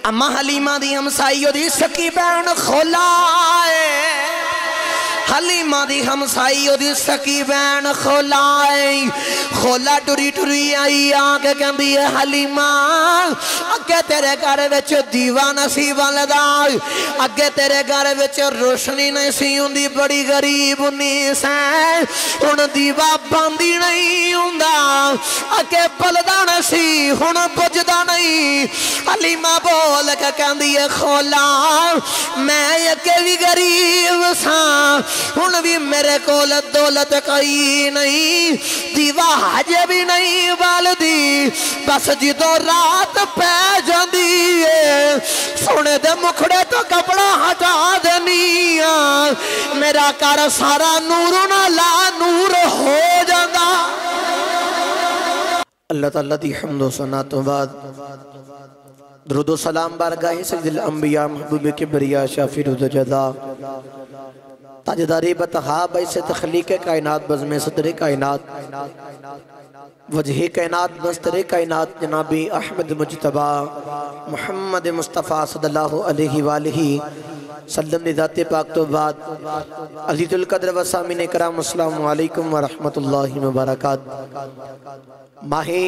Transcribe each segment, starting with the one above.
अम्मा हलीमा दी हमसाई ओदी सकी भैन खोला हलीमा दी हमसाई ओदी सकी भैन खोला खोला टुरी टुरी आई आके कहंदी है हलीमा अगे तेरे घर विच दीवा नसी बलदा अगे तेरे घर विच रोशनी नहीं सी हुंदी बड़ी गरीब हुंदी सै हुण दीवा बंदी नहीं हुंदा अगे बलदा नसी हुण बुझदा नहीं हलीमा बोल के कहंदी है खोला मैं अगे भी गरीब सां हुण भी मेरे कोल दौलत कोई नहीं दीवा हजे भी नहीं बलदी बस जदों रात पै जांदी है सोने दे मुखड़े तो कपड़ा हटा देनी मेरा घर सारा नूर नाला नूर हो जांदा। अल्लाह ताला दी हम्द व सना तो बाद दुरूद व सलाम बारगाह सय्यदुल अंबिया महबूब किबरिया शाफी रुद जज़ा ताजदारी बतहा बैसे तख्लीक़ कायनात बज़्म सदर कायनात वजह कायनात बस्तर कायनात जनाबी अहमद मुज्तबा मुहम्मद मुस्तफ़ा सल्लल्लाहु अलैहि वालैहि सल्लम ने ज़ाते पाक तो बाद अज़ीज़ुल क़द्र व सामीन कराम अस्सलामु अलैकुम व रहमतुल्लाहि व बरकातहू। माहे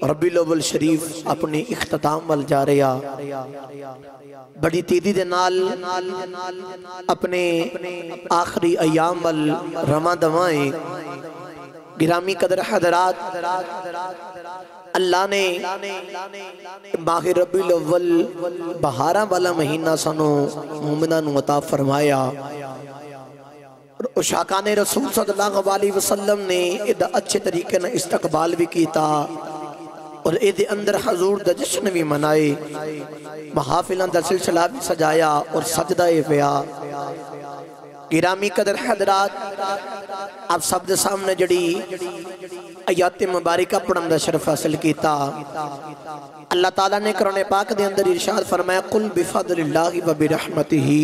रबीउल अव्वल शरीफ अपने इख्तिताम वल जा रहा बड़ी तेजी दे नाल अपने आखिरी अयाम वल रमा दवाएं गिरामी कदर हज़रात अल्लाह ने माह रबीउल अव्वल बहारा वाला महीना सानू मोमिनां नूं अता फरमाया उशाकान रसूल सल्लल्लाहु अलैहि वसल्लम ने इदा अच्छे तरीके ना इस्तकबाल भी कीता और इहदे अंदर हजूर दा जश्न भी मनाए महफिलां दा सिलसिला भी सजाया और सजदा पिया। गिरामी कदर हज़रात आप सब दे सामने जड़ी आयत मुबारक पढ़न दा शरफ हासिल कीता। अल्लाह ताला ने कुरान पाक दे अंदर इरशाद फरमाया कुल बिफज़लिल्लाहि व बिरहमतिही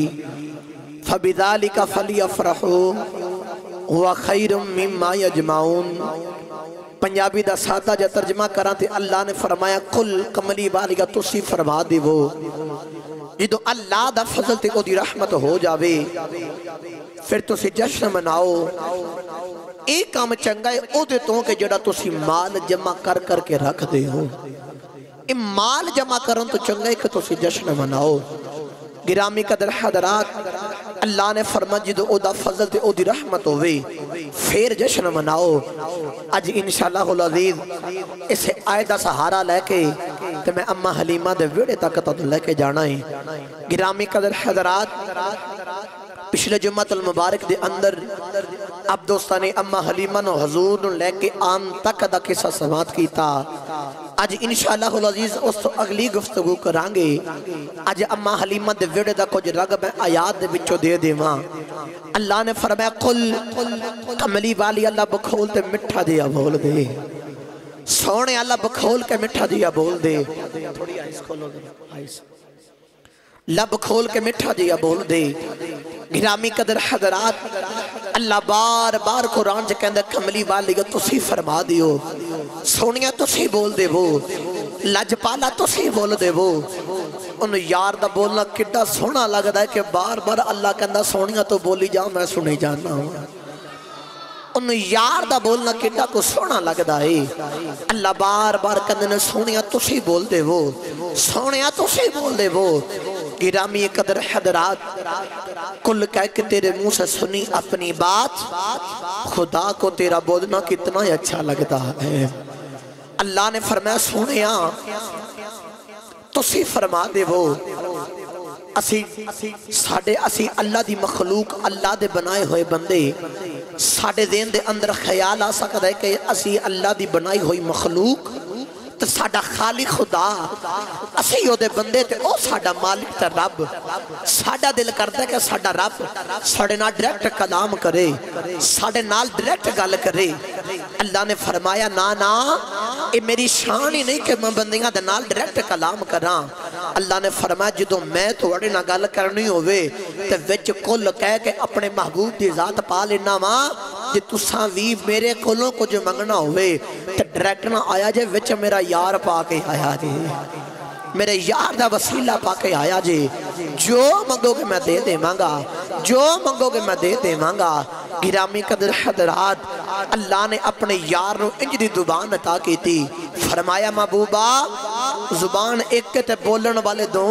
फबिज़ालिका फलियफ़रहू हुवा खैरुम मिम्मा यजमाऊन। पंजाबी दा सादा जा तर्जमा करा ते अल्लाह ने फरमाया कुल कमली वालिया तुसी फरमा देवो जो अल्लाह दा फजल ते ओदी रहमत हो जावे फिर तुसी जश्न मनाओ। एक काम चंगा है ओदे तो कि जेड़ा तुसी माल जमा कर करके रख दे हो ए माल जमा करन तो चंगा है कि तुसी जश्न मनाओ। गिरामी कदर हज़रात अल्लाह ने फरमा जो ओदा फजल ते ओदी रहमत होवे फिर जश्न मनाओ। अज इंशाअल्लाहुल अज़ीज़ इस आयत दा सहारा लेके ते मैं अम्मा हलीमा दे वेड़े तक तुहानू लेके जाना है। गिरामी कदर हज़रात पिछले जुम्मतुल मुबारक दे अंदर अब दोस्तां ने अम्मा हलीमा नूं हजूर नूं लेके आन तक दा किस्सा समात कीता। अज इंशाअल्लाहुल अज़ीज़ उस तो अगली गुफ्तगू करांगे। अज अम्मा हलीमा दे वेड़े दा कुछ रग मैं आयात दे विचों दे देवां। अल्लाह ने फरमाया कुल कमली वाली अल्लाह बखोल ते मिठा दिया बोल दे सोने अल्लाह बखोल के मिठा दिया बोल दे थोड़ी आइस खोलो आइस लब खोल के मिठा दिया बोल दे। गिरामी कदर हज़रात अल्लाह बार बार कुरान च कहंदा कमली वाली तुसी फरमा दियो सोनिया तुसी बोल देवो लजपाला तुसी बोल देवो। उन यार दा बोलना किड्डा सोहना लगदा है कि बार बार अल्लाह कहंदा सोनिया तो बोली जा मैं सुनी जाना उन यार दा बोलना किड्डा को सोहना लगदा है। अल्लाह बार बार कहंदे ने सोनिया तुसी बोल देवो सोनिया तुसी बोल देवो। गिरामी कदर हज़रात कुल कह के तेरे मुंह से सुनी अपनी बात खुदा को तेरा बोलना कितना अच्छा लगता है। अल्लाह ने फरमाया सोनिया तुसी फरमा देवो असी साडे असी अल्लाह दी मखलूक अल्लाह दे बनाए हुए बंदे साडे ज़हन दे अंदर ख्याल आ सकता है कि असी अल्लाह दी बनाई हुई मखलूक तो साडा खालिक खुदा असी ओदे बंदे ते ओ साडा मालिक ते रब साडा दिल करदा कि साडा रब साडे नाल डायरेक्ट कलाम करे साडे नाल डायरेक्ट गल करे। अल्लाह ने फरमाया ना ना ये मेरी शान ही नहीं कि मैं बंदियां दे नाल डायरेक्ट कलाम करा। अल्लाह ने फरमाया जो मैं थोड़े नाल गल करनी होवे ते विच कुल कह के अपने महबूब दी जात पा लेना वा जे तुसां भी मेरे कोलों कुछ मंगना होवे ते डायरेक्ट ना आया जे विच मेरा यार पा के आया जे میرے یار دا وسیلہ پاکے آیا جی جو منگو گے میں دے دے مانگا جو منگو گے میں دے دے مانگا گرامی قدر حضرات اللہ نے اپنے یار نو انجدی زبان عطا کی تھی فرمایا محبوبہ زبان ایک تے بولن والے دو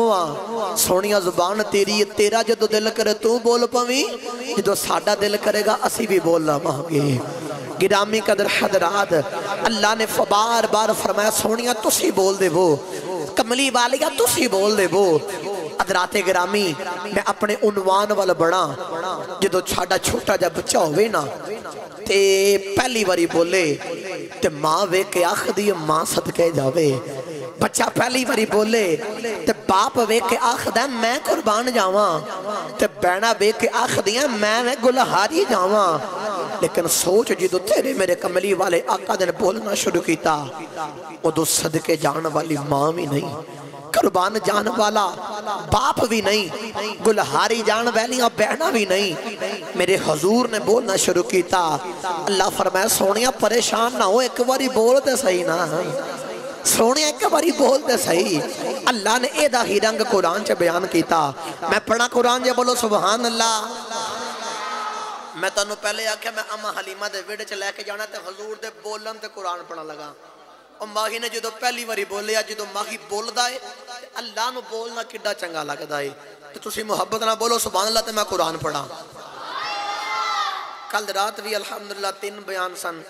سونیا زبان تیری تیرا جدو دل کرے تو بول پویں جدو ساڑا دل کرے گا اسی بھی بولنا مانگے گرامی قدر حضرات اللہ نے بار بار فرمایا سونیا تسی بول دے وہ کملی والیا تسی بول دے وہ حضرات گرامی میں اپنے عنوان والا بڑا جدو چھاڑا چھوٹا جب بچہ ہوئے نا تے پہلی باری بولے تے ماں وے کے آخ دی ماں صدقے جاوے بچہ پہلی باری بولے تے باپ وے کے آخ دے میں قربان جاواں تے بینا وے کے آخ دیا میں گلہاری جاواں لیکن سوچ جدو تیرے میرے کملی والے آقا نے بولنا شروع کیتا وہ دو صدقے جان والی ماں بھی نہیں قربان جان والا باپ بھی نہیں گلہاری جان والیاں بہنا بھی نہیں میرے حضور نے بولنا شروع کیتا اللہ فرمایا سونیا پریشان نہ ہو ایک باری بولتے صحیح نہ سونیا ایک باری بولتے صحیح اللہ نے اے دا ہی رنگ قرآن چے بیان کیتا میں پڑھا قرآن جے بولو سبحان اللہ میں تانوں پہلے آکھیا میں اما حلیمہ دے ویڑے چے لے کے جانا تے حضور دے بولن تے قرآن پڑھنا لگا اور ماہی نے جدو پہلی باری بولیا جدو ماہی بول دائے اللہ نو بولنا کڈا چنگا لگ دائے تو تسی محبت نہ بولو سبحان اللہ تے میں قرآن پڑھا کل رات بھی الحمدللہ 3 بیان سن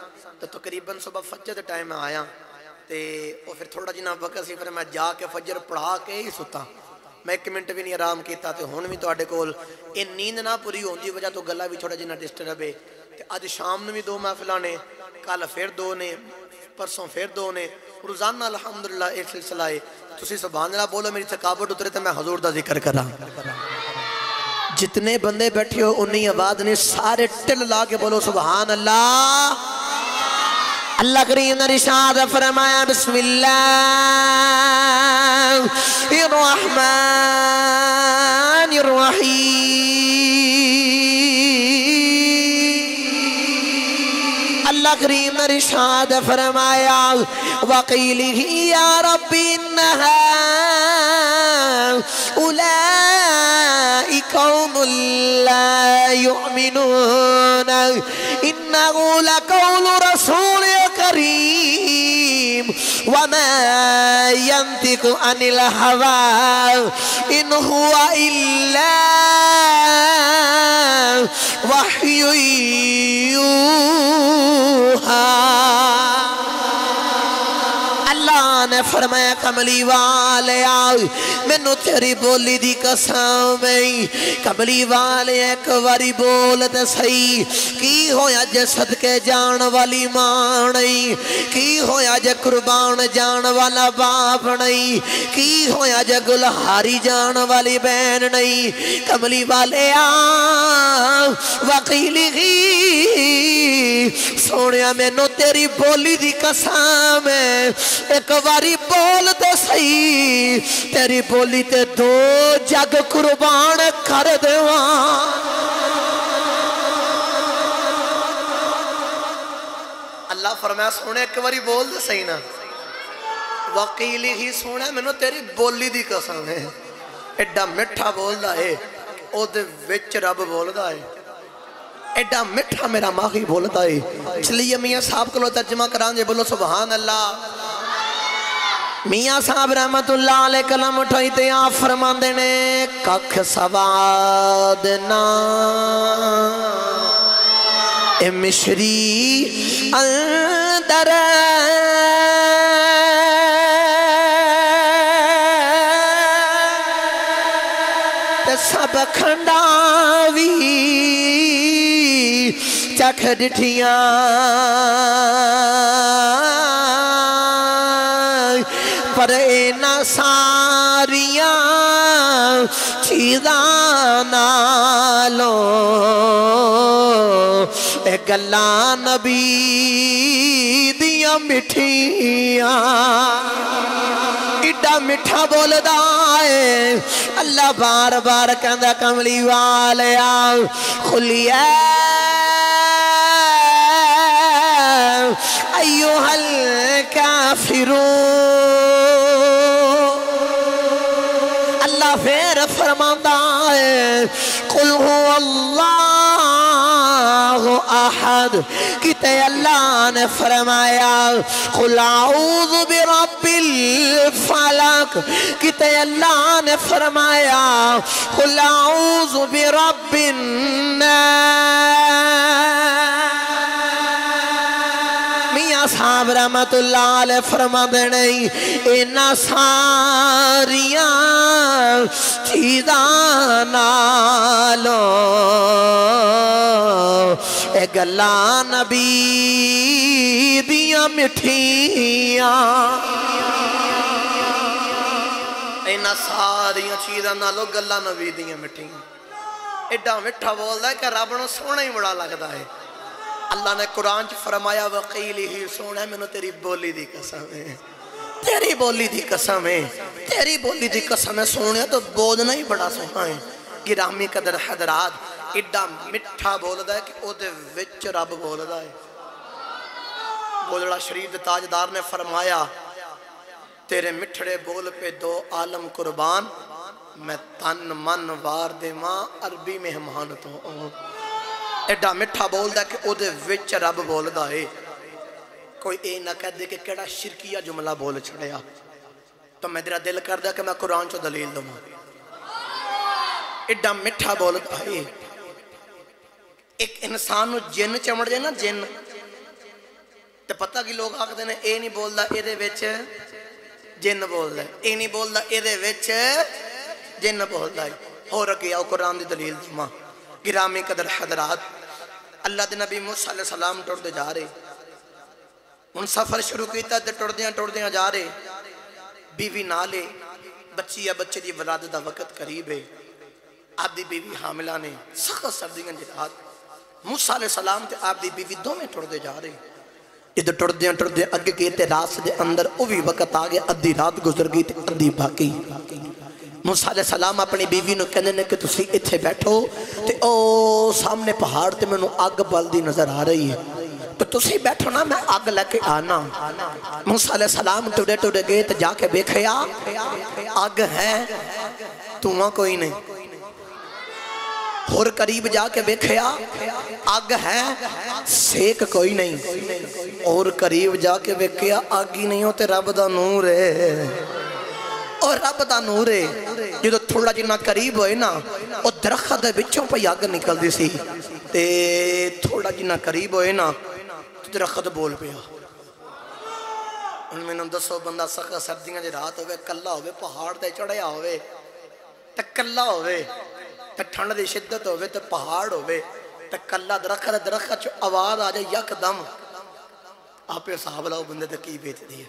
تو تقریباً صبح فجر دے ٹائم میں آیا تے وہ پھر تھوڑا جنہ وقت سی پھر میں جا کے فجر پڑھا کے ہی ستا میں 1 منٹ بھی نہیں آرام کیتا تے ہون بھی تو آڈے کول ان نیند نہ پوری ہون دی وجہ تو گلہ بھی تھوڑا جنہ ڈسٹرب ہے تے آج شام نے بھی 2 محفلہ نے کل پھر 2 نے پرسوں پھر 2 نے روزانہ الحمدللہ ایک سلسلہ ہے تسی سبحان اللہ بولو میری تھکاوٹ اترے تے میں حضور دا ذکر کرا جتنے بندے بیٹھے ہو انہی آواز نے سارے ٹل لا کے بولو سبحان اللہ اللہ کریم نے ارشاد فرمایا بسم اللہ الرحمن الرحیم اللہ کریم نے ارشاد فرمایا وقیلہ یا ربی انہا اولائی قوم لا یؤمنون انہو لقول رسول کریم وما ينطق عن الهوى ان هو الا وحی یوحى اللہ نے فرمایا کملی والے آؤ میں نو تیری بولی دی قسم کملی والے ایک واری بولتے صحیح کی ہویا جے صدقے جان والی ماں نہیں کی ہویا جے قربان جان والا باپ نہیں کی ہویا جے گلہاری جان والی بہن نہیں کملی والے آؤ وقیلی سونیا میں نو تیری بولی دی قسم ایک باری بول دے صحیح تیری بولی تے 2 جگ قربان کر دیواں اللہ فرمایا سونے ایک باری بول دے صحیح نا وقیلی ہی سونے میں نو تیری بولی دی قسم ہے ایڈا مٹھا بول دا ہے او دے وچ رب بول دا ہے ایڈا مٹھا میرا ماہی بول دا ہے چلیے میاں صاحب کو لو ترجمہ کران جے بولو سبحان اللہ میاں صاحب رحمت اللہ علیہ کلم اٹھائی تے آپ فرمان دینے ککھ سواد نا اے مشری اندر تے سب کھنڈاوی چکھ ڈٹھیاں پر اینا ساریاں چیزاں نالو اے گلان نبی دیاں مٹھیاں ایڈا مٹھا بول دائے اللہ بار بار کہندہ کملی والے آؤ خلیہ ایوہ الکافرون اللہ پھر فرماتا ہے قل هو اللہ احد کتے اللہ نے فرمایا قل اعوذ برب الفلق کتے اللہ نے فرمایا قل اعوذ برب الناس صاحب رحمت اللہ علیہ فرما دینے اینا ساریاں چیزاں نالو اے گلاں نبی دیاں مٹھیاں اینا ساریاں چیزاں نالو گلاں نبی دیاں مٹھیاں ایڈا مٹھا بولدا ہے کہ رب نوں سونا ہی بڑا لگدا ہے اللہ نے قرآن چ فرمایا وقیل ہی سونا ہے میں تیری بولی دی قسم ہے تیری بولی دی قسم ہے تیری بولی دی قسم ہے سونے تو بولنا ہی بڑا سونا ہے گرامی قدر حضرات ایڈا مٹھا بولدا ہے کہ او دے وچ رب بولدا ہے بولڑا شریف تاجدار نے فرمایا تیرے مٹھڑے بول پہ دو عالم قربان میں تن من وار دے ماں عربی مہمان تو ایڈا مٹھا بول دا کہ او دے وچ رب بول دا ہے کوئی اے نہ کہہ دے کہ کیڑا شرکیہ جملہ بول چھڑیا تو میں میرا دل کر دا کہ میں قرآن چو دلیل دوں ایڈا مٹھا بول دا ہے ایک انسان نو جن چمڑ جائے نا جن تے پتہ کی لوگ آکھ دینے اے نہیں بول دا اے دے وچ جن بول دا اے نہیں بول دا اے دے وچ جن بول دا ہو رکھے آؤ قرآن دی دلیل دوں گرامی قدر حضرات اللہ دے نبی موسیٰ علیہ السلام ٹوڑ دے جا رہے ان سفر شروع کیتا تے ٹوڑ دیاں جا رہے بیوی نالے بچی یا بچے دی ولادت دا وقت قریب ہے آپ دی بیوی حاملہ نے سخت سردیاں جہاد موسیٰ علیہ السلام تے آپ دی بیوی دو میں ٹوڑ دے جا رہے ادھر ٹوڑ دیاں اگے کہتے رات دے اندر او بھی وقت آگے ادھی رات گزر گئی تے ادھی باقی موسیٰ علیہ السلام اپنی بیوی نو کہنے نے کہ تسی اتھے بیٹھو تے او سامنے پہاڑ تے میں نو آگ بلدی نظر آ رہی ہے تو تسی بیٹھو نا میں آگ لے کے آنا موسیٰ علیہ السلام ٹوڑے گئے تے جا کے بیکھیا آگ ہے تمہاں کوئی نہیں اور قریب جا کے بیکھیا آگ ہے سیک کوئی نہیں اور قریب جا کے بیکھیا آگی نہیں ہوتے رب دا نور ہے اور رب دا نور ہے جدو تھوڑا جنہ قریب ہوئے نا اور درخت دے بچوں پہ آگ نکل دی سی تے تھوڑا جنہ قریب ہوئے نا تو درخت بول پیا ان میں نم دسو بندہ سخت سردیاں جی رات ہوئے کلا ہوئے پہاڑ دے چڑھیا ہوئے تے کلا ہوئے تے ٹھنڈ دی شدت ہوئے تے پہاڑ ہوئے تے کلا درخت چو آواز آ جائے یک دم آپ صاحب لاؤ بندے تے کی بیت دیئے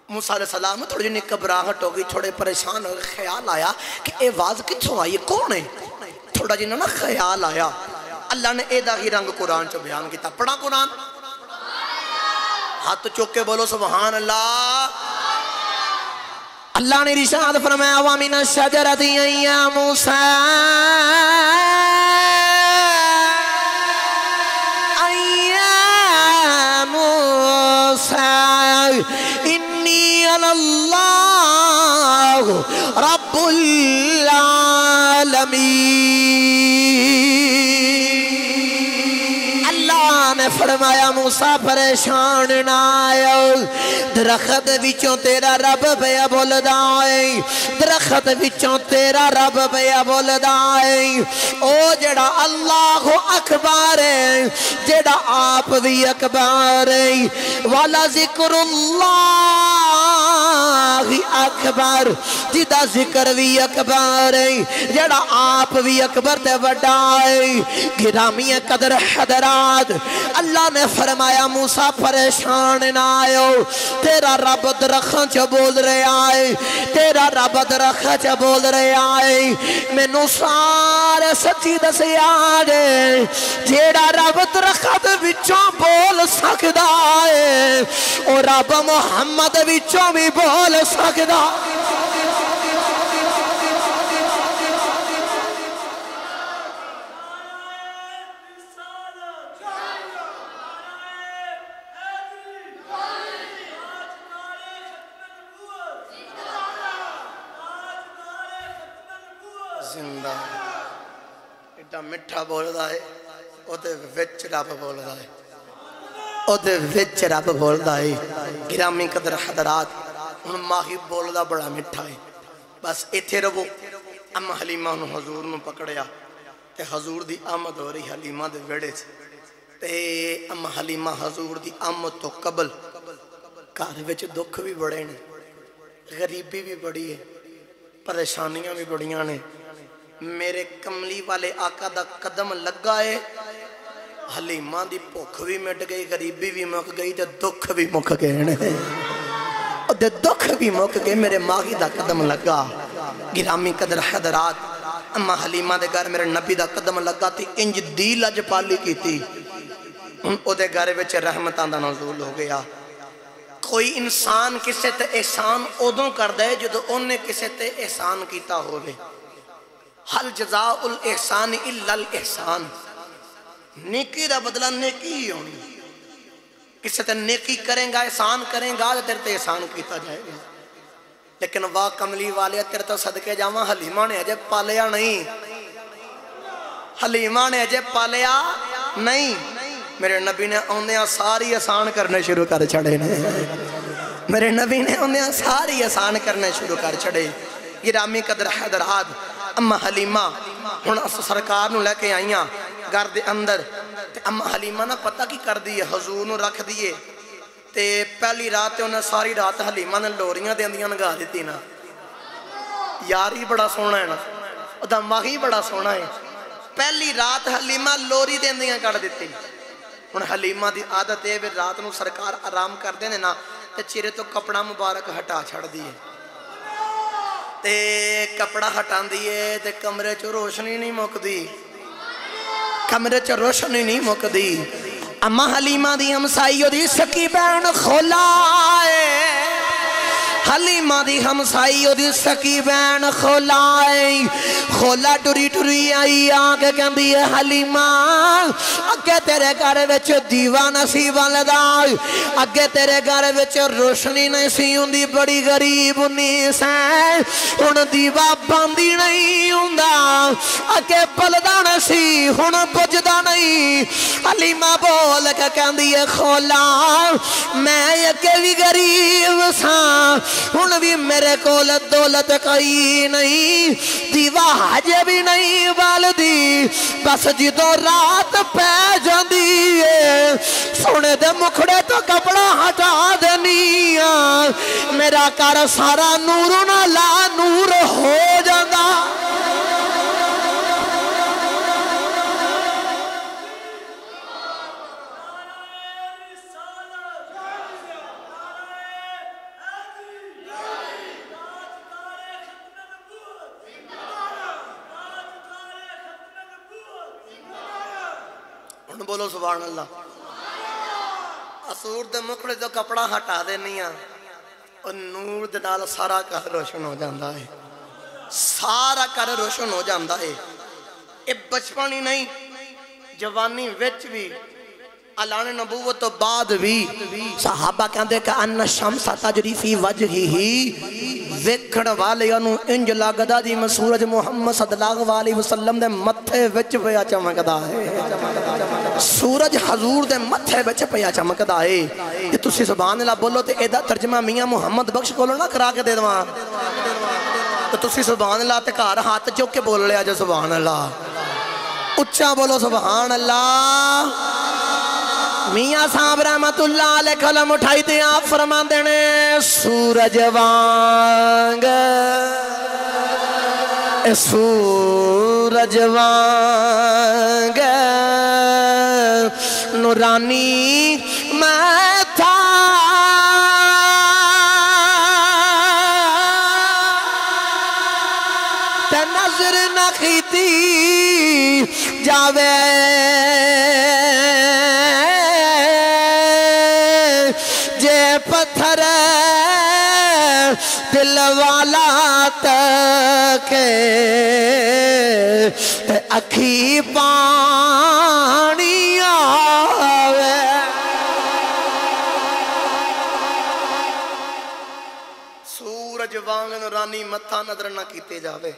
موسیٰ علیہ السلام تھوڑی جنہیں کبراہٹ ہو گئی تھوڑے پریشان ہو گئے خیال آیا کہ اے واز کتھوں آئی کون ہے تھوڑا جنہیں نا خیال آیا اللہ نے اے داغی رنگ قرآن چو بیان کیتا پڑھا قرآن ہاتھ چوک کے بولو سبحان اللہ اللہ نے رشاد فرمایا وَمِنَ الشَّجَرَةِ يَا مُوسَىٰ اللہ رب العالمین اللہ نے فرمایا موسیٰ پریشان نہ آیا درخت وچوں تیرا رب پیا بولدا ہے درخت وچوں تیرا رب پیا بولدا ہے او جڑا اللہ اکبر ہے جڑا آپ بھی اکبر ہے والا ذکر اللہ اکبر جدا ذکر بھی اکبر ہے جڑا آپ بھی اکبر تے بڑا ہے گرامی قدر حضرات اللہ نے فرمایا موسیٰ پریشان نہ آئے تیرا رب درخت چ بول رہے آئے تیرا رب درخت چ بول رہے آئے میں نو سارے سچی دسے آجے جیڑا رب درخت وچوں بول سکدا ہے اور رب محمد وچوں بھی بول سکدا जिंदा एडा मिठा बोलदा है ओदे विच रब बोलदा है ओदे विच रब बोलदा है गिरामी कदर हजरात हुण माही बोलदा बड़ा मिठा है बस इत्थे रवो अम्मा हलीमा नूं हजूर नूं पकड़िया ते हजूर दी आमद हो रही हलीमा दे वेड़े च ते अम्मा हलीमा हजूर दी आमद तो कबल घर विच दुख भी बड़े ने गरीबी भी बड़ी है परेशानियां भी बड़ियां ने मेरे कमली वाले आका दा कदम लगा है हलीमा दी भुख भी मिट गई गरीबी भी मुक गई ते दुख भी मुक गए ने ते दुख भी मुक गए मेरे माही दा कदम लगा गिरामी कदर हजरात अम्मा हलीमा दे घर मेरे नबी दा कदम लगा ते इंज दी लजपाली कीती हुण ओदे घर विच रहमतां दा नज़ूल हो गया कोई इंसान किसी ते एहसान उदों करदा है जदों उन्हें किसी ते एहसान कीता होवे हल जज़ाउल एहसान इल्लल एहसान नेकी दा बदला नेकी ही होनी किसी ते नेकी करेगा एहसान करेगा तो तेरे ते एहसान किया जाएगा लेकिन वाह कमली वाले तेरे तो सदके जावा हलीमा ने अजे पालिया नहीं हलीमा ने अजे पालिया नहीं मेरे नबी ने आउंदियां सारी आसान करने शुरू कर छड़े ने मेरे नबी ने आउंदियां सारी आसान करने शुरू कर छड़े गिरामी कदर हजरात अम्मा हलीमा हुण अस सरकार नूं लेके आईयां घर दे अंदर ते अम्मा हलीमा ना पता की कर दी है हजूर नूं रख दिए ते पहली रात ते उन्हें सारी रात हलीमा ने लोरियां देंदियां नगा दित्ती ना यार ही बड़ा सोहना है ना ओदा माही बड़ा सोहना है पहली रात हलीमा लोरी देंदियां कड़ दित्ती हुण हलीमा दी आदत है फिर रात नूं सरकार आराम करदे ने ना ते चेहरे तो कपड़ा मुबारक हटा छड़दी है ते कपड़ा हटांदी है ते कमरे च रोशनी नहीं मुकदी कमरे च रोशनी नहीं मुकदी अम्मा हलीमा दी हमसाई ओदी सकी भैन खोला है हलीमा दी हमसाई ओदी सकी भैन खोला है खोला टुरी टुरी आई आके कहंदी है हलीमा अगे तेरे घर विच दीवा नसी बलदा अगे तेरे घर विच रोशनी नहीं सी हुंदी बड़ी गरीब हुंदी सै हुण दीवा बंदी नहीं हुंदा अगे बलदा नसी हुण बुझदा नहीं हलीमा बोल के कहंदी है खोला मैं अगे भी गरीब सा हुण भी मेरे कोल दौलत कोई नहीं दीवा हजे भी नहीं बलदी बस जदों रात पै जांदी है सोने दे मुखड़े तो कपड़ा हटा देनी मेरा घर सारा नूर ना ला नूर हो जांदा बोलो सुभान अल्लाह असूर दे मुखड़े तो कपड़ा हटा देनी और नूर दे नाल सारा घर रोशन हो जाता है सारा घर रोशन हो जाता है ये बचपन ही नहीं जवानी विच भी अलाने नबूवत तो बाद भी सहाबा कहते कि अन्न शम्स तजरी फी वजहिही वेखण वालियां नूं इंज लगदा जिवें सूरज मुहम्मद सल्लल्लाहु अलैहि वसल्लम दे मत्थे विच पिया चमकदा है सूरज हजूर दे मत्थे विच पिया चमकदा है ते तुसीं सुभान अल्लाह बोलो ते एदा तर्जमा मियां मुहम्मद बख्श कोलों ना करा के दे देवां ते तुसीं सुभान अल्लाह ते घर हाथ चुक के बोल लिया जे सुभान अल्लाह उच्चा बोलो सुभान अल्लाह मियां साहब रहमतुल्लाह अलैह कलम उठाई ते आप फरमांदे ने सूरज वांग सूरज वांग नूरानी मैं था ते नजर न खीती जावे पत्थर दिल वाला तक अखी पानी आवे सूरज वांग नूरानी मत्था नजर न कीते जावे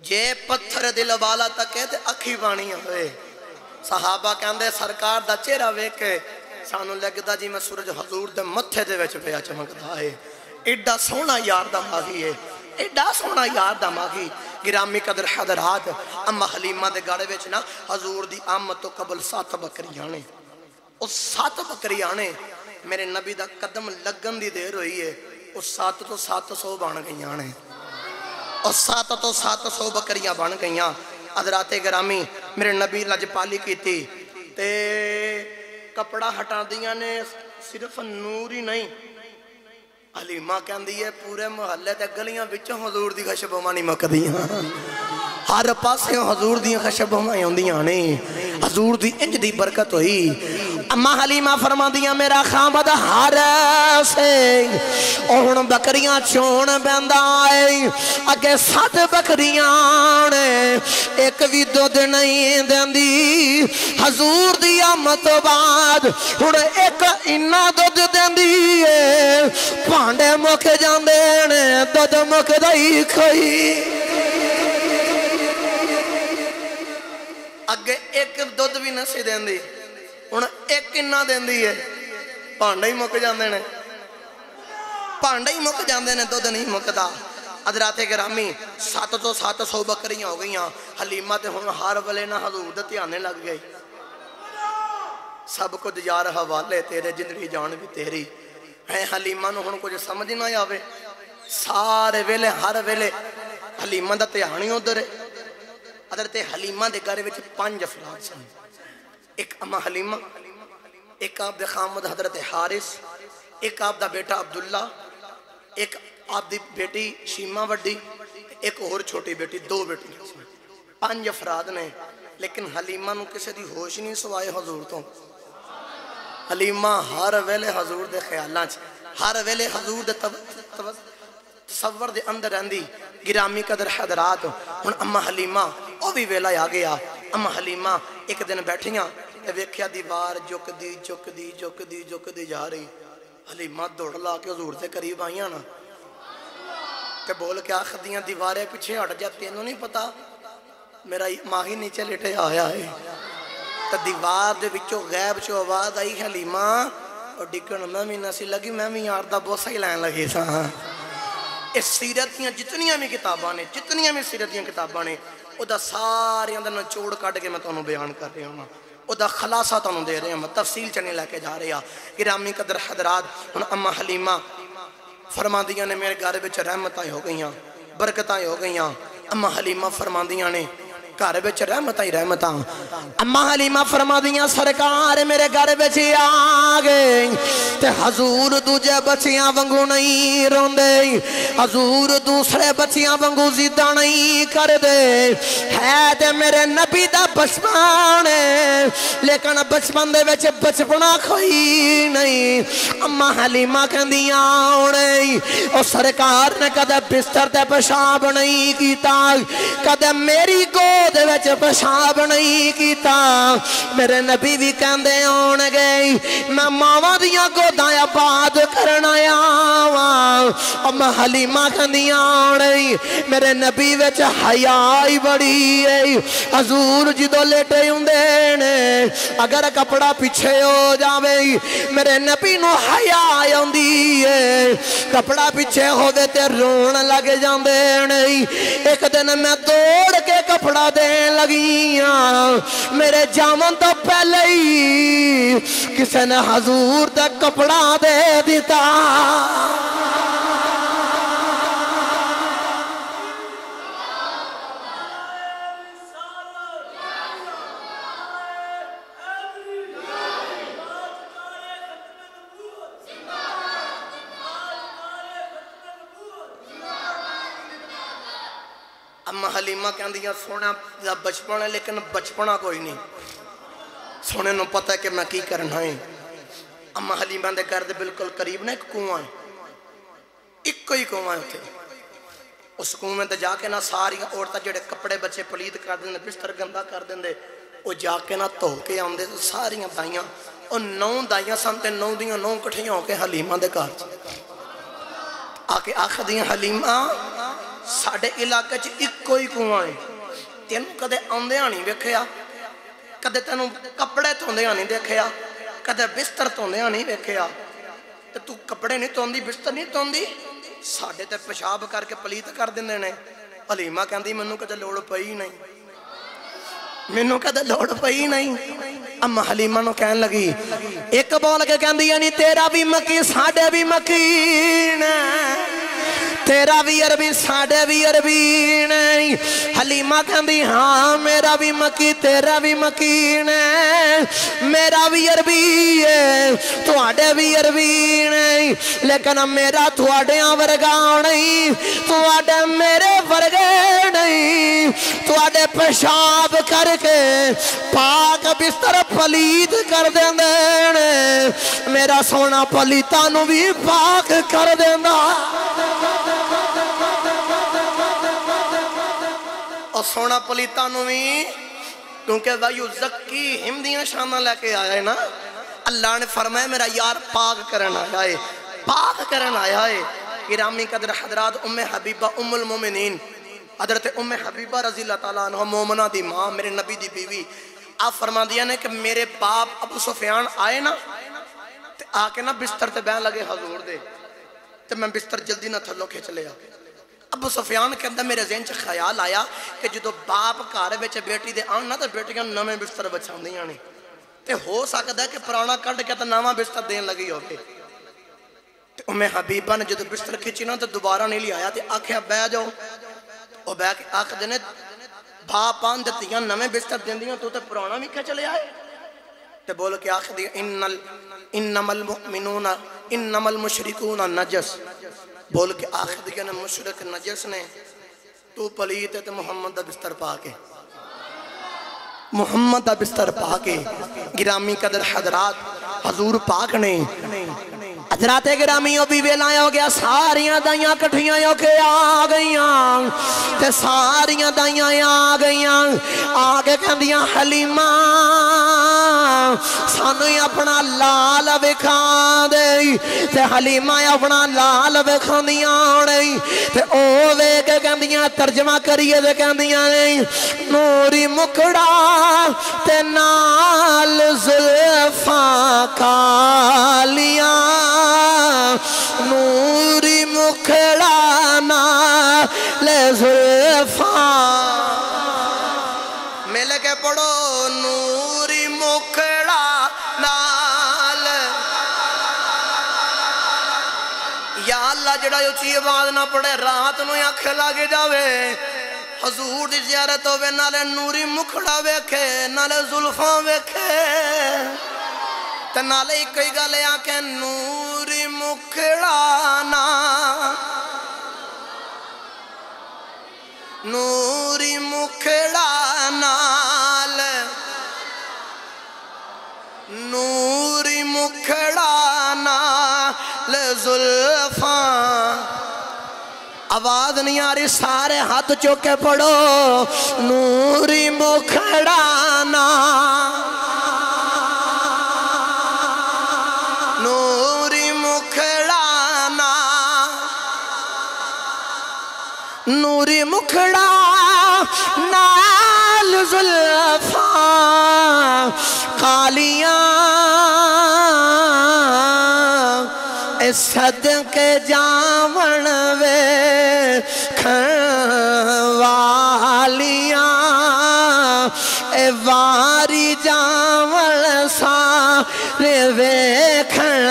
جے پتھر دل والا تکے تے اکھی بانی ہوئے صحابہ کہندے سرکار دا چہرہ ویکھ کے سانو لگدا جی میں سورج حضور دے متھے دے وچ پیا چمکدا ہے ایڈا سونا یار دا ماغی ہے ایڈا سونا یار دا ماغی گرامی قدر حضرات اما حلیمہ دے گاڑے وچ نا حضور دی آمد تو قبل 7 بکریاں نے اس 7 بکریاں نے میرے نبی دا قدم لگن دی دیر ہوئی ہے اس 7 تو 700 بن گئیاں نے اور 7 تو 700 بکریاں بن گئیاں حضرات گرامی میرے نبی لجپالی کی تھی تے کپڑا ہٹا دیاں نے صرف نور ہی نہیں حلیمہ کہندی ہے پورے محلے تے گلیاں وچوں حضور دی خوشبو نہیں مکدیاں ہر پاسے حضور دی خوشبو ہوندیاں نے حضور دی انج دی برکت ہوئی اما حلیمہ فرماندیاں میرا خامد ہر سے اون بکریاں چون بیندا آئے اگے 7 بکریاں نے ایک بھی دودھ نہیں دیندی حضور دی آمد تو بعد ہن ایک انہا دودھ دیندی ہے پانڈے مک جاندے نے دودھ مک دائی کھوئی اگے ایک دودھ بھی نہ سی دین دی ہن ایک انہا دین دی ہے پانڈے ہی مک جاندے نے پانڈے ہی مک جاندے نے دودھ نہیں مکدا حضرات گرامی 7 تو 700 بکریاں ہو گئیاں حلیمہ تے ہن ہر ویلے نہ حضور دے دھیانے لگ گئی سب کچھ یار حوالے تیرے زندگی جان بھی تیری ہے حلیمہ نو ہن کچھ سمجھ نہ آوے سارے ویلے ہر ویلے حلیمہ دا دھیان ہی ادھر ہے حضرت حلیمہ دے گھر وچ 5 افراد سن ایک اما حلیمہ ایک آپ دے خامد حضرت حارث ایک آپ دا بیٹا عبداللہ ایک آپ دی بیٹی شیمہ وڈی ایک اور چھوٹی بیٹی 2 بیٹی 5 افراد نے لیکن حلیمہ نو کسی دی ہوش نہیں سوائے حضور تو حلیمہ ہر ویلے حضور دے خیالاں ہر ویلے حضور دے تصور دے اندر رہندی گرامی قدر حضرات ہن اما حلیمہ او بھی ویلا آ گیا اما حلیمہ ایک دن بیٹھیاں تے ویکھیا دیوار جھکدی جا رہی حلیمہ دوڑ لا کے حضور دے قریب آئیاں نا تے بول کے آخدیاں دیواریں پیچھے ہٹ جا تینوں نہیں پتا میرا ماہی نیچے لیٹے آیا ہے تے دیوار دے وچوں غیب چوں آواز آئی حلیمہ اور ڈگن میں بھی نہ سی لگی میں بھی یار دا بوسا ہی لین لگی سا اس سیرتیاں جتنیاں بھی کتاباں نے جتنیاں بھی سیرتیاں کتاباں نے او دا سارے اندر نچوڑ کٹ کے میں تانوں بیان کر رہا ہوں او دا خلاصہ تانوں دے رہے ہیں تفصیل چنے لے کے جا رہے ہیں گرامی قدر حضرات ہن اما حلیمہ فرماندیاں نے میرے گھر وچ رحمتاں ہو گئیاں برکتاں ہو گئیاں اما حلیمہ فرماندیاں نے گھر وچ رحمتاں ہی رحمتاں اما حلیمہ فرماندیاں سرکار میرے گھر وچ آ گئے تے حضور دوجے بچیاں وانگو نہیں روندے حضور دوسرے بچیاں وانگو زیدہ نہیں کر دے ہے تے میرے نبی دا بچپن لیکن بچپن دے وچ بچپنا کوئی نہیں اما حلیمہ کہندیاں اونے او سرکار نے کدے بستر تے پیشاب نہیں کیتا کدے میری گود دے وچ پیشاب نہیں کیتا میرے نبی بھی کہندے آن گئی میں ماواں دیاں گوداں آباد کرنا آواں اما حلیمہ کہندیاں آن گئی میرے نبی وچ حیائی بڑی ہے حضور جدو لیٹے ہوندے نے اگر کپڑا پیچھے ہو جاوے میرے نبی نو حیائی ہوندی ہے کپڑا پیچھے ہووے تے رون لگ جاندے نے ایک دن میں دوڑ کے کپڑا دین لگیاں میرے جامن تو پہلے ہی کسی نے حضور تک کپڑا دے دیتا اما حلیمہ کہندیاں سونا بچپن ہے لیکن بچپنا کوئی نہیں سونے نو پتہ ہے کہ میں کی کرنا ہے اما حلیمہ دے گھر دے بالکل قریب نے ایک کنواں ہے ایک کوئی کنواں ہے اس کنویں تے جا کے نہ ساری عورتاں جڑے کپڑے بچے پلید کر دیندے بستر گندا کر دیندے او جا کے نہ دھو کے آندے ساریاں دائیاں او 9 دائیاں سن تے 9 دیاں 9 کٹھیاں ہو کے حلیمہ دے گھر آ کے آخدیاں حلیمہ साडे इलाके च इक्को ही कुआं है, तेन कदे आउंदियां नहीं वेखिया, कदे तेनू कपड़े धोंदियां नहीं देखिया, कदे बिस्तर धोंदियां नहीं वेखिया। ते तू कपड़े नहीं धोंदी, बिस्तर नहीं धोंदी, साडे ते पेशाब करके पलीत कर दिंदे ने। हलीमा कहंदी मैनू कदे लोड़ पई नहीं, मैनू कदे लोड़ पई नहीं। अम्मा हलीमा नूं कहन लगी, एक बोल के कहंदी नहीं तेरा भी मकी साडे भी मकीन, तेरा भी अरबी साडे भी अरबी नहीं। हलीमा कहंदी हाँ मेरा भी मकी तेरा भी मकीन है, मेरा भी अरबी है तुहाडे भी अरबी नहीं, लेकिन मेरा तुहाडियां वर्गा नहीं, तुहाडे मेरे वर्गे नहीं। तुहाडे पेशाब करके पाक बिस्तर पलीत कर देंदे ने, मेरा सोना पलीता नूं भी पाक कर देंदा। और सोना पलीता नूं भी, क्योंकि वायु ज़क्की हिम दियां शानां लेके आया है ना। अल्लाह ने फरमाया मेरा यार पाक करन आया है, पाक करन आया है। गिरामी कदर हजरात, उम्मे हबीबा उम्मुल मोमिनीन हजरत उम्मे हबीबा रज़ी अल्लाह तआला अन्हा मोमना दी मां, मेरे नबी दी बीवी, आप फरमा दिया ने कि मेरे बाप अबू सुफियान आए ना, ते आके ना बिस्तर ते बहन लगे हजूर दे, ते मैं बिस्तर जल्दी ना थल्लों खिंच लिया। अबू सुफियान कहता मेरे ज़हन च ख्याल आया कि जो बाप घर में बेटी दे आन ना, तो बेटियां नवे बिस्तर बछाउंदियां ने, ते हो सकता है कि पुराना कढ़ के तो नवा बिस्तर देन लगी होवे। ते उम्मे हबीबा ने जो बिस्तर खिंची ना, तो दोबारा नहीं लिया, ते आख्या बह जाओ। और बह के आखदे ने बाप आन दित्तियां नवे बिस्तर देंदियां, तू तो पुराना भी खिंच लिया है। ते बोल के आखदी इन्नमल मुमिनूना इन्नमल मुशरिकूना नजस, बोल के आखदी ने मुशरिक नजस ने, तू पलीत है। तो मुहम्मद दा बिस्तर पा के, मुहम्मद दा बिस्तर पा के गिरामी कदर हजरात हजूर पाक ने हजरात गिरामी भी वेला हो गया, सारियां दाइयां कट्ठियां होके आ गईयां, ते सारियां दाइयां आ गईयां, आके कहंदियां हलीमा सानू अपना लाल विखा दे। ते हलीमा अपना लाल विखांदियां नहीं, ते ओ वेख के कहंदियां तर्जमा करिए ते कहंदियां नहीं नूरी मुखड़ा ते नाल जुल्फा कालियां, नूरी मुखड़ा नाल जुल्फा, मिल के पढ़ो नूरी मुखड़ा नाल। या अल्लाह जड़ा उची आवाज ना पढ़े रात नूं अख लग जावे, हजूर दी ज़ियारत होवे, नाले नूरी मुखड़ा वेखे नाले जुल्फां वेखे, ते नाले एक ही गल आके नूरी मुखड़ा ना, नूरी मुखड़ा नाल, नूरी मुखड़ा नाल जुल्फां। आवाज नहीं आ रही, सारे हाथ चुक के पढ़ो नूरी मुखड़ा ना, नूरी मुखड़ा ना, नूरी मुखड़ा नाल जुल्फा कालियां, सदके जावन वे वालियां, ए वारी जावन सारे वेखण,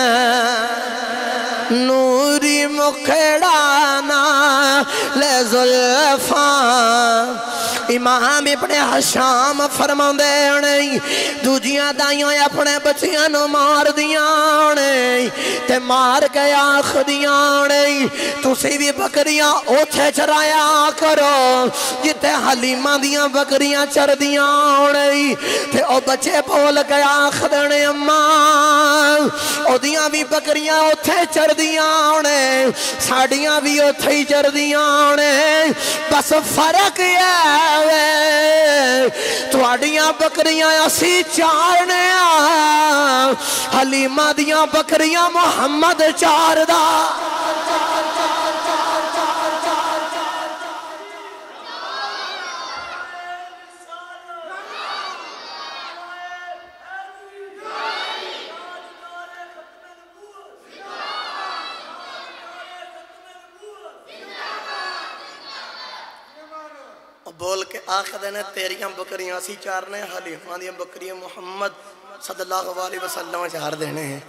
नूरी मुखड़ा नाल जुल्फा। इमाम इब्ने हशाम फरमांदे नहीं दूजियां दाइयां अपने बच्चियां नूं मार दियां ने, ते मार के आखदियां ने तुसी भी बकरियां ओथे चराया करो जिथे हलीमा दियां बकरियां चरदियां ने। ते ओ बच्चे बोल के आखदे ने अम्मा ओदियां भी बकरियां ओथे चरदियां ने, साडियां भी ओथे ही चरदियां ने, बस फर्क है तुहाडियां बकरियां असी चारने, हलीमा दियां बकरियां मुहम्मद चारदा। بول کے آخر نے تیریاں بکریاں اسی چارنے حلیمہ دیاں بکریاں محمد صلی اللہ علیہ وسلم چار دینے ہیں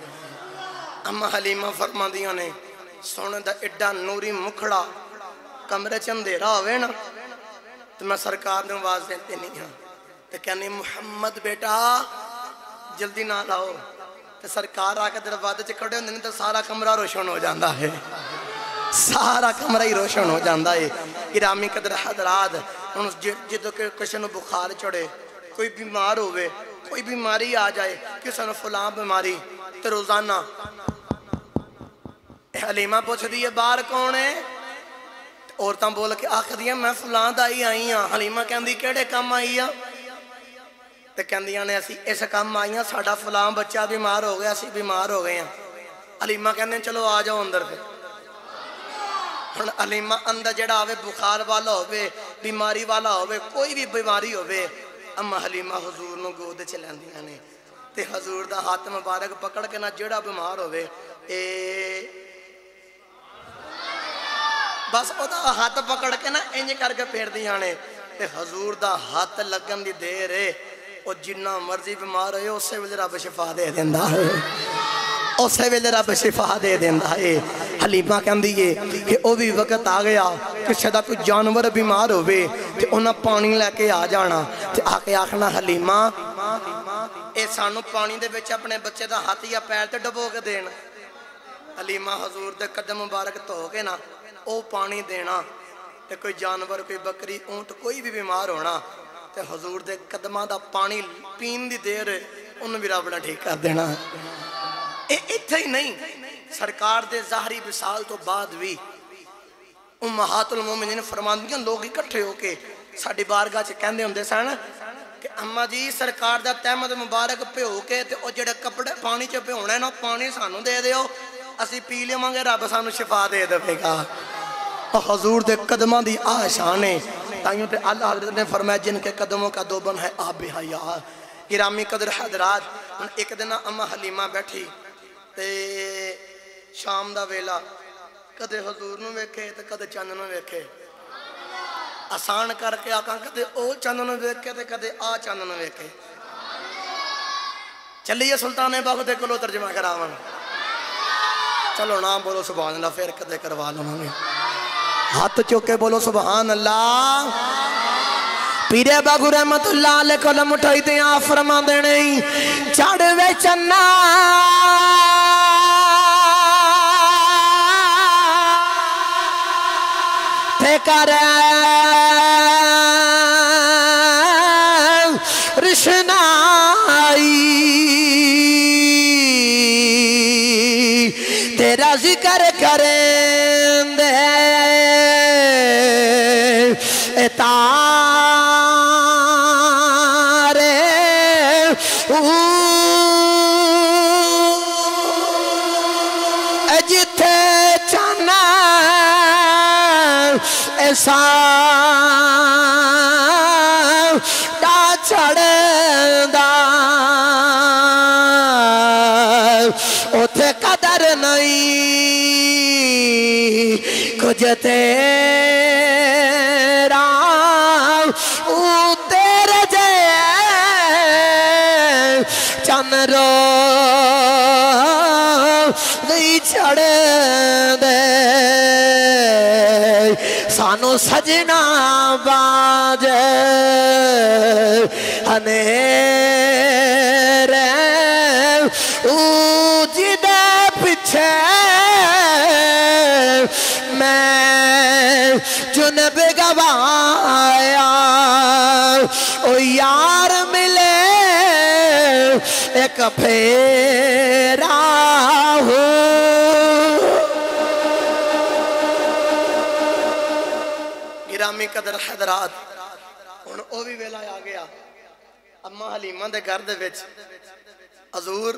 اما حلیمہ فرما دیاں نے سونے دا اڈا نوری مکھڑا کمرے چندیرہ ہوئے نا تو میں سرکار نے آواز دیتے نہیں ہاں تو کہنی محمد بیٹا جلدی نہ لاؤ تو سرکار آ کے دروازے سے کھڑے ہوندے تو سارا کمرہ روشن ہو جاندہ ہے سارا کمرہ ہی روشن ہو جاندہ ہے گرامی قدر حضرات جدو کہ کسی نے بخار چڑھے کوئی بیمار ہوئے کوئی بیماری آ جائے کسی نے فلاں بیماری تو روزانہ حلیمہ پوچھ دیئے بار کون ہے عورتاں بول کے آخر دیا میں فلاں دائی آئی ہاں حلیمہ کہن دی کیڑے کام آئی ہاں تو کہن دیا نے اسی ایسا کام آئی ہاں ساڑھا فلاں بچہ بیمار ہو گیا اسی بیمار ہو گئے ہیں حلیمہ کہن دیا چلو آ جاؤ اندر پہ حلیمہ اندر جڑا ہوئے بخار والا ہوئے بیماری والا ہوئے کوئی بھی بیماری ہوئے اما حلیمہ حضور نو گود چلیں دیا نے تے حضور دا ہاتھ مبارک پکڑ کے نہ جڑا بیمار ہوئے بس او دا ہاتھ پکڑ کے نا انج کر کے پھیر دیا نے تے حضور دا ہاتھ لگن دی دیر ہے او جنہ مرضی بیمار ہوئے اسے ویلے رب شفا دے دیندہ ہے اسے ویلے رب شفا دے دیندہ ہے حلیمہ کہن دیئے کہ او بھی وقت آ گیا کہ شدہ کوئی جانور بیمار ہوئے تے انہاں پانی لے کے آ جانا تے آکے آخنا حلیمہ اے سانو پانی دے بچے اپنے بچے دا ہاتھ یا پیر تے ڈبو کے دینا حلیمہ حضور دے قدم مبارک تو کے نا او پانی دینا تے کوئی جانور کوئی بکری اونٹ کوئی بھی بیمار ہونا تے حضور دے قدمہ دا پانی پین دی دیر انہوں بھی رب نے ٹھیک کر دینا اتھے ہی نہیں سرکار دے ظاہری وصال تو بعد بھی امہات المومنین فرماندیاں لوگ اکٹھے ہو کے ساڑھی بارگاہ چے کہندے ہوندے سن کہ اماں جی سرکار دا تحمد مبارک پہ ہو کے تے او جڑے کپڑے پانی چے پہ ہونے نا پانی سانو دے دیو اسی پی لے مانگے رب سانو شفا دے دے گا حضور دے قدمہ دی آشانے تائیوں تے اللہ حضرت نے فرمایا جن کے قدموں کا دوبن ہے آب حیات گرامی قدر حضرات ایک دن اماں حلیمہ بیٹھی تے شام دا ویلا کدے حضور نو ویکھے تے کدے چند نو ویکھے آسان کر کے آکاں کدے او چند نو ویکھے تے کدے آ چند نو ویکھے چلیے سلطان باغ دے کلو ترجمہ کراون چلو نام بولو سبحان اللہ پھر کدے کروا لوں گے ہاتھ چوکے بولو سبحان اللہ پیرے باغو رحمت اللہ علیہ کلم اٹھائی دیں آپ فرما دینے چڑھ وے چنا تے کرے رشنائی تیرا ذکر کریں دے تارے جتھے چانا ایسا دا چھڑدا اتھے قدر نہیں کچھ تیرا تیرے جے چن رو نہیں چھڑ دے سانو سجنا باج ہنے جدے پچھے میں جنب گوایا او یار ملے ایک پھیرا ہو گرامی قدر حضرات ان او بھی ویلا آ گیا اماں حلیمہ دے گھر دے وچ حضور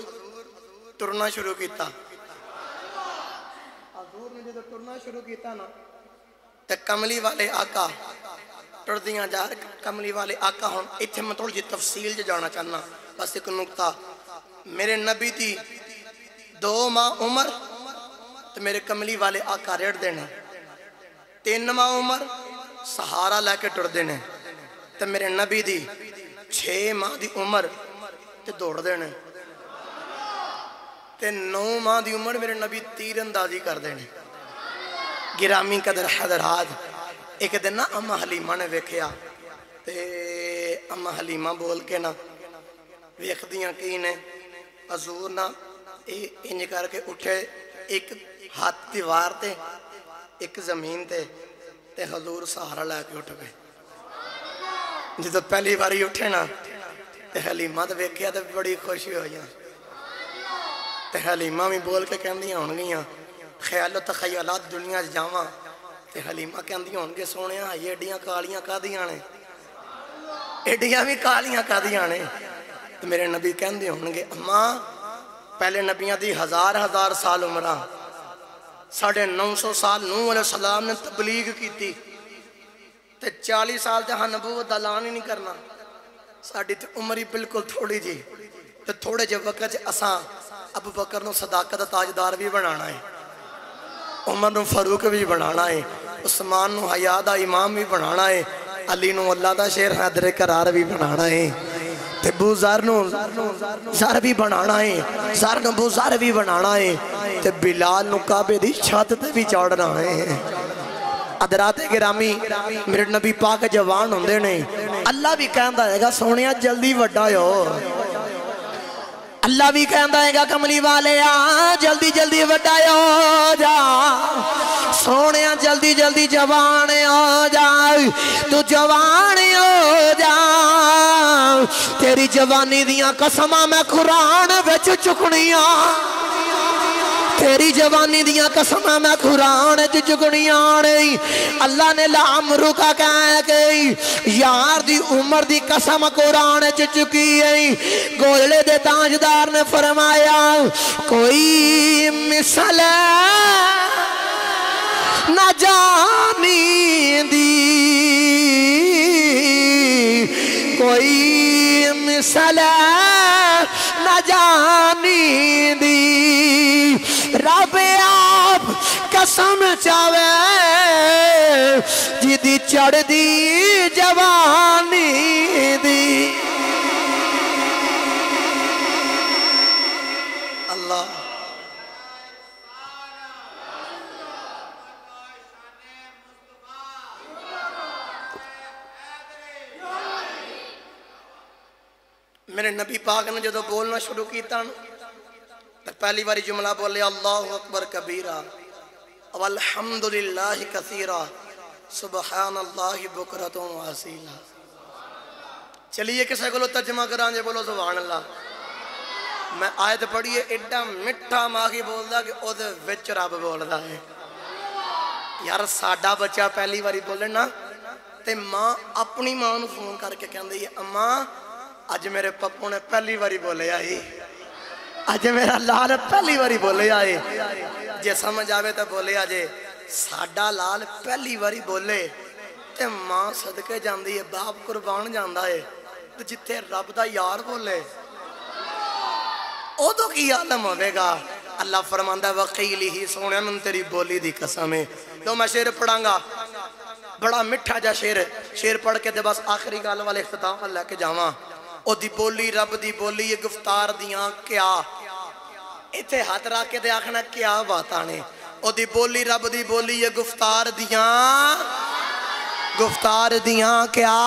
ٹرنا شروع کیتا حضور نے جدو ٹرنا شروع کیتا نا تے کملی والے آقا ٹر دیاں جا کملی والے آقا ہون اتھے میں تھوڑی جی تفصیل جے جانا چاہنا بس ایک نکتہ میرے نبی تھی 2 ماہ عمر تو میرے کملی والے آقا ریڑ دینے 3 ماہ عمر सहारा लैके टुरदे ने ते मेरे नबी दी 6 माह दी उम्र ते दौड़दे ने ते 9 माह दी उम्र मेरे नबी तीर अंदाजी करदे ने। गिरामी कदर हज़रात एक दिन ना अम्मा हलीमा ने वेखिया ते अम्मा हलीमा बोल के ना वेखदियां की ने हजूर ना इंज करके उठे, एक हाथ दीवार ते एक जमीन ते हजूर सहारा लैके उठ गए। जो पहली बारी उठे ना ते हलीमा तो वेखिया तो बड़ी खुशी हुई ते हलीमा भी बोल के कहदियां होणगियां ख्यालो तखयलात दुनिया जावा ते हलीमा कहदियां होणगे सोने एडियां कालियां कादियां ने, एडियां भी कालियां कादियां ने। तो मेरे नबी कहते होणगे अम्मा पहले नबियां दी 1000 साल उम्र, 950 साल नूह अलैहिस्सलाम ने तबलीग की ते 40 साल जहाँ नबूवत दा ऐलान ही नहीं करना। साडी ते उम्र ही बिल्कुल थोड़ी जी ते थोड़े जे वक्त असां अबू बकर नूं सदाकत दा ताजदार भी बनाना है, उमर नूं फारूक भी बनाना है, उस्मान नूं हया दा इमाम भी बनाना है, अली नूं अल्लाह दा शेर हैदर करार भी बनाना है, ते बुज़र नूं ज़र भी बनाना है, ज़र नूं बुज़र भी बनाना है, ते बिलाल नूं काबे दी छत ते भी चढ़ना है। अदराते गिरामी मेरे नबी पाक जवान होंदे ने, अल्लाह भी कहंदा हैगा सोनिया जल्दी वड्डा हो, अल्लाह भी कहंदा हैगा कमली वाले आ जल्दी जल्दी वड्डा हो जा, सोने जल्दी जल्दी जवान हो जा, तू जवान हो जा, तेरी जवानी दियां कसमां मैं कुरान विच चुकनियां, तेरी जवानी दियां कसमां मैं कुरान च चुकनियां नहीं। अल्लाह ने लामरू का कह के यार दी उम्र दी कसम कुरान च चुकी है। गोले दे ताजदार ने फरमाया कोई मिसल न जानी दी, कोई मिसल न जानी दी, रब आप कसम चावे जिदी चढ़ दी जवानी दी। अल्लाह मेरे नबी पाक ने जो बोलना शुरू किया तो पहली बारी जुमला बोले अल्लाहु अकबर कबीरा वल्हम्दुलिल्लाहि कसीरा सुबहानल्लाहि बुकरतुन व असीला। चलिए किसी को तर्जमा करा जे बोलो सुभान अल्लाह। मैं आयत पढ़ी है एडा मिठा माखी बोलता कि ओदे विच रब बोलता है। यार साडा बच्चा पहली बारी बोले ना ते मां अपनी मां नूं फोन करके कहंदी है अम्मा अज मेरे पप्पू ने पहली बारी बोले आई, अज मेरा लाल पहली बारी बोले आए। जे समझ आवे तो बोले अजे साडा लाल पहली बारी बोले ते मां सदके जाती है, बाप कुर्बान जाता है, तो जिथे रब दा यार बोले उदों की आलम होगा। अल्लाह फरमांदा वकीली ही सोने मैं तेरी बोली दी कसम है। तो मैं शेर पढ़ांगा बड़ा मिठा जा शेर, शेर पढ़ के ते बस आखिरी गल वाले इख्तिताम लैके जावां। ओदी बोली रब दी बोली है गुफ्तार दियां क्या, इत्थे हाथ रख के आखना क्या बातां ने। ओदी बोली रब दी बोली है गुफ्तार दियां क्या,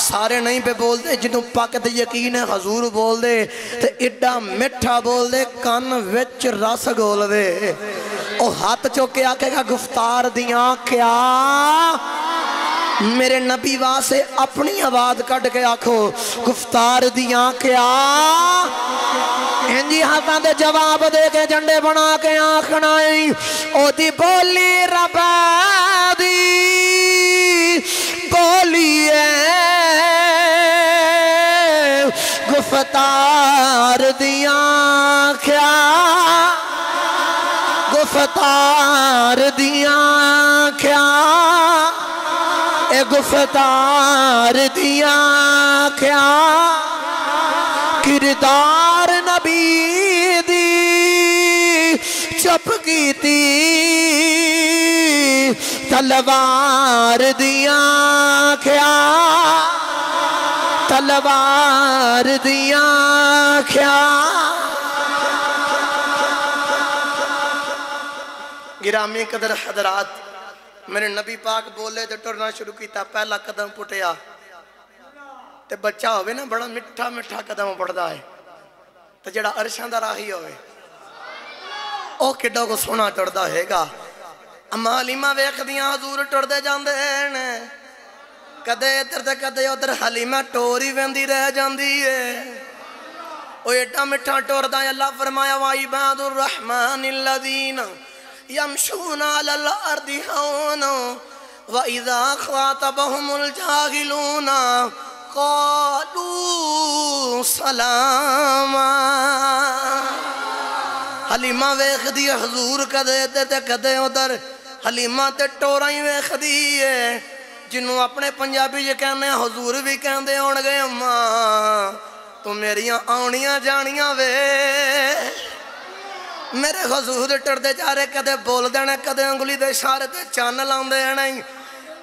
सारे नहीं पे बोलते जिन्हों पक ते यकीन है हजूर बोल दे ते एडा मिठा बोल दे कान विच रस गोल दे। ओ हाथ चुक के आखेगा गुफ्तार दियां क्या, मेरे नबी वास्ते अपनी आवाज कट के आखो गुफ्तार दियां क्या। इंजी हाथां दे जवाब दे के झंडे बना के आखना ओदी बोली रबा दी बोली है गुफ्तार दियां क्या, गुफ्तार दियां क्या, ए गुफ्तार दियां क्या। किरदार नबी दी चुप कीती ते तलवार दियां ख्या तलवार दियां ख्या। गिरामी कदर हजरात, मेरे नबी पाक बोले तो टुरना शुरू किया, पहला कदम पुटिया ते बच्चा होवे ना बड़ा मिठा मिठा कदम पड़ता है, तो जड़ा अरशां दा राही होवे ओ किड्डा को सोहना टुरदा होएगा। अम्मा हलीमा वेखदियां हजूर टुरदे जांदे ने, कदे इधर ते कदे उधर, हलीमा टोर ही वेंदी रह जांदी है। ओ एडा मिठा टुरदा, अल्लाह फरमाया वा इबादुर रहमानिल्लज़ीना यमशूना अलल अर्दि हौना व इज़ा ख़ातबहुमुल जाहिलूना क़ालू सलामा। हलीमा वेखदी हजूर कदे इधर ते कदे उधर, हलीमा ते टोरा ही वेखदी है, जिन्हों अपने पंजाबी च कहने हजूर भी कहते होणगे। अम्मा तू मेरिया आउणियां जानियां वे, मेरे हजूर टुरदे जा रहे, कदे बोल देना कदे उंगली दे इशारे ते चन्न लाउंदे नहीं।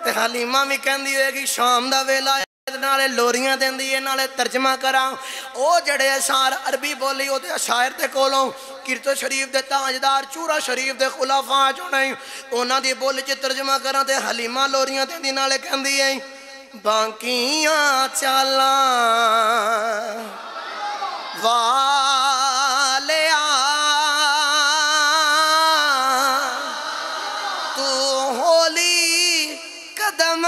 ते हलीमा भी कहंदी होएगी शाम दा वेला नाले लोरियां देंदी है, नाले तर्जमा करा ओ जड़े अशार अरबी बोली ओदे शायर दे कोलों किरतो शरीफ दे ताजदार चूरा शरीफ दे खुलाफा चो नहीं उन्हां दी बोली च तर्जमा करा। ते हलीमा लोरियां देंदी नाले कहंदी है बाकियां चालां वालिया तू होली कदम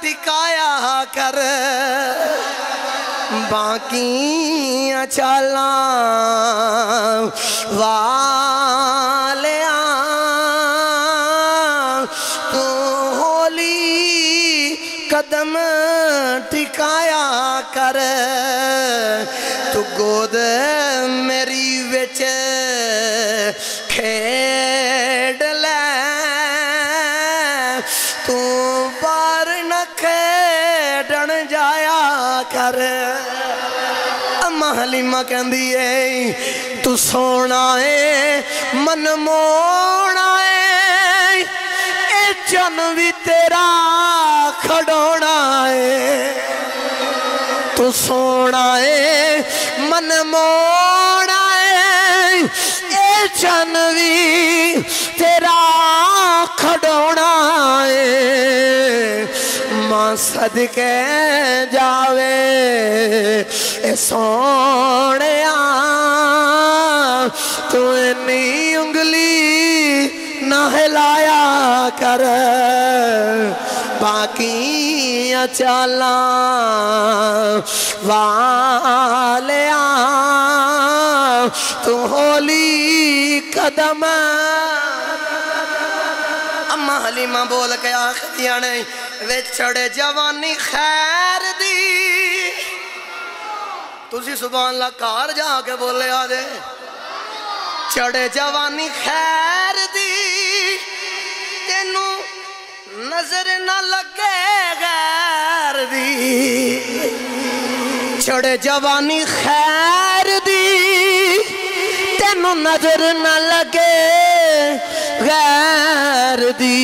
टिकाया कर, बाकियां चालां वालिया तू होली कदम टिकाया कर। तू गोद मेरी विच खेड ले, तू बार न खेडन जाया कर। अम्मा हलीमा कहंदी है तू सोना है मन मोना है, ए चन भी तेरा खड़ोना है। तू सोना है मन मोना है, ए चन भी तेरा खड़ोना है। मां सदके जावे ए सोहणिया तू इन्नी उंगली ना हिलाया कर, बाकियां चालां वालिया तू होली कदम। अम्मा हलीमा बोल के आखदियां ने वे चढ़े जवानी खैर दी, तुसी सुभान अल्लाह घर जाके बोले आजे चढ़े जवानी खैर दी, तेनू नजर न लगे गैर दी। चढ़े जवानी खैर दी, तेनू नजर न लगे गैर दी।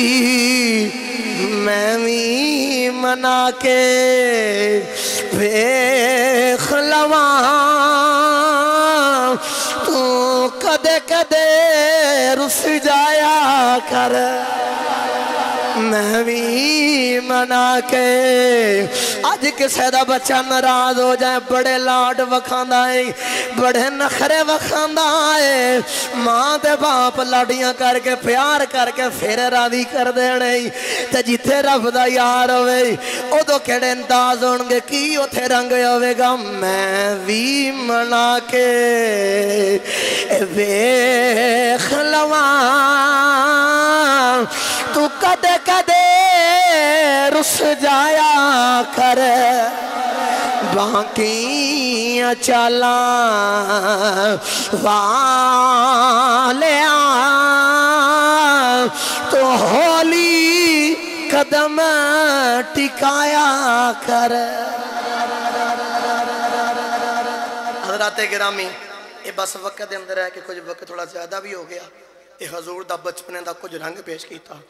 मैं भी मना के वेख लवां, तू कदे कदे रुस जाया कर। मैं भी मना के अज किसे दा बच्चा नाराज हो जाए बड़े लाड वखांदा है, बड़े नखरे वखांदा है, मां ते बाप लाडियां करके प्यार करके फिर राजी कर देने। ते जिथे रब दा यार होवे उदो केड़े अंदाज होणगे, की उथे रंग होवेगा। मैं भी मना के वेख लवां, तू कदे कदे रुस जाया कर, बाकियां चालां वालिया तो होली कदम टिकाया कर। हज़रात गिरामी ये बस वक्त के अंदर है कि कुछ वक्त थोड़ा ज्यादा भी हो गया, ये हजूर दा बचपने दा कुछ रंग पेश किया।